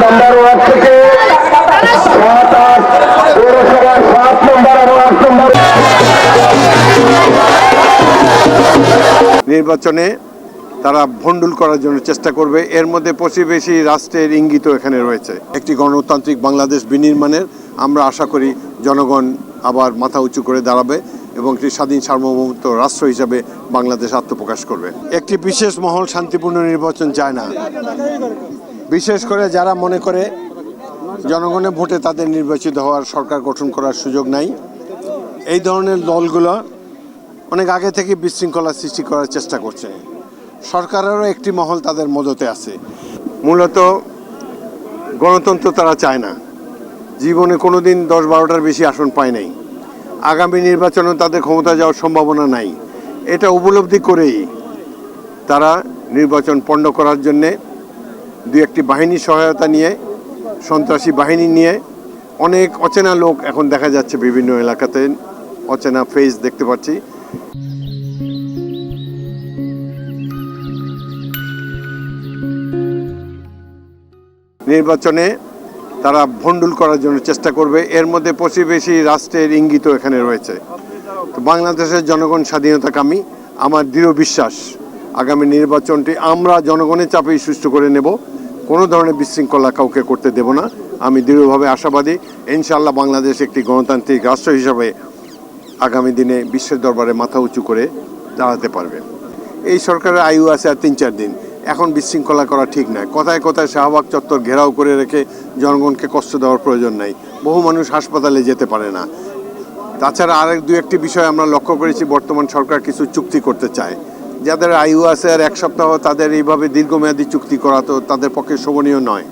নম্বর word থেকে 7-8 পৌরসভার 7 নম্বর এবং 8 নম্বর নির্বাচনে তারা ভণ্ডুল করার জন্য চেষ্টা করবে। এর মধ্যে প্রতিবেশী রাষ্ট্রের ইঙ্গিতও এখানে রয়েছে। একটি গণতান্ত্রিক বাংলাদেশ বিনির্মাণের আমরা আশা করি জনগণ আবার মাথা উঁচু করে দাঁড়াবে এবং একটি স্বাধীন সার্বভৌমত্ব রাষ্ট্র হিসাবে বাংলাদেশ আত্মপ্রকাশ করবে। একটি বিশেষ মহল শান্তিপূর্ণ নির্বাচন চায় না, বিশেষ করে যারা মনে করে জনগণের ভোটে তাদের নির্বাচিত হওয়ার সরকার গঠন করার সুযোগ নাই। এই ধরনের দলগুলো অনেক আগে থেকে বিশৃঙ্খলা সৃষ্টি করার চেষ্টা করছে। সরকারেরও একটি মহল তাদের মদতে আছে। মূলত গণতন্ত্র তারা চায় না, জীবনে কোনোদিন 10-12টার বেশি আসন পায় নাই। আগামী নির্বাচনেও তাদের ক্ষমতা যাওয়ার সম্ভাবনা নাই। এটা উপলব্ধি করেই তারা নির্বাচন পণ্ড করার জন্যে দুই একটি বাহিনীর সহায়তা নিয়ে, সন্ত্রাসী বাহিনী নিয়ে অনেক অচেনা লোক এখন দেখা যাচ্ছে বিভিন্ন এলাকাতে, অচেনা ফেস দেখতে পাচ্ছি। নির্বাচনে তারা ভণ্ডুল করার জন্য চেষ্টা করবে। এর মধ্যে প্রতিবেশী রাষ্ট্রের ইঙ্গিতও এখানে রয়েছে। তো বাংলাদেশের জনগণ স্বাধীনতাকামী। আমার দৃঢ় বিশ্বাস আগামী নির্বাচনটি আমরা জনগণের চাপেই সুষ্ঠু করে নেব। কোনো ধরনের বিশৃঙ্খলা কাউকে করতে দেব না। আমি দৃঢ়ভাবে আশাবাদী ইনশাআল্লাহ বাংলাদেশ একটি গণতান্ত্রিক রাষ্ট্র হিসাবে আগামী দিনে বিশ্বের দরবারে মাথা উঁচু করে দাঁড়াতে পারবে। এই সরকারের আয়ু আছে আর 3-4 দিন। এখন বিশৃঙ্খলা করা ঠিক নয়। কথায় কথায় শাহবাগ চত্বর ঘেরাও করে রেখে জনগণকে কষ্ট দেওয়ার প্রয়োজন নাই। বহু মানুষ হাসপাতালে যেতে পারে না। তাছাড়া আরেক দু একটি বিষয় আমরা লক্ষ্য করেছি, বর্তমান সরকার কিছু চুক্তি করতে চায়। যাদের আয়ু আছে আর 1 সপ্তাহ, তাদের এইভাবে দীর্ঘমেয়াদী চুক্তি করা তো তাদের পক্ষে শোভনীয় নয়।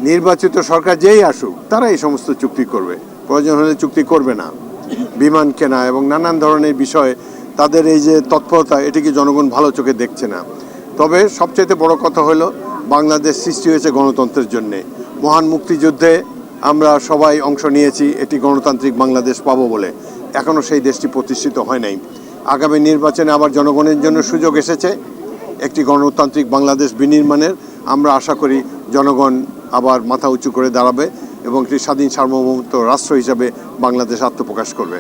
নির্বাচিত সরকার যেই আসুক তারা এই সমস্ত চুক্তি করবে, প্রয়োজন হলে চুক্তি করবে না। বিমান কেনা এবং নানান ধরনের বিষয়ে তাদের এই যে তৎপরতা, এটিকে জনগণ ভালো চোখে দেখছে না। তবে সবচেয়ে বড় কথা হলো বাংলাদেশ সৃষ্টি হয়েছে গণতন্ত্রের জন্যে। মহান মুক্তিযুদ্ধে আমরা সবাই অংশ নিয়েছি এটি গণতান্ত্রিক বাংলাদেশ পাবো বলে। এখনও সেই দেশটি প্রতিষ্ঠিত হয় নাই। আগামী নির্বাচনে আবার জনগণের জন্য সুযোগ এসেছে একটি গণতান্ত্রিক বাংলাদেশ বিনির্মাণের। আমরা আশা করি জনগণ আবার মাথা উঁচু করে দাঁড়াবে এবং একটি স্বাধীন সার্বভৌমত্ব রাষ্ট্র হিসাবে বাংলাদেশ আত্মপ্রকাশ করবে।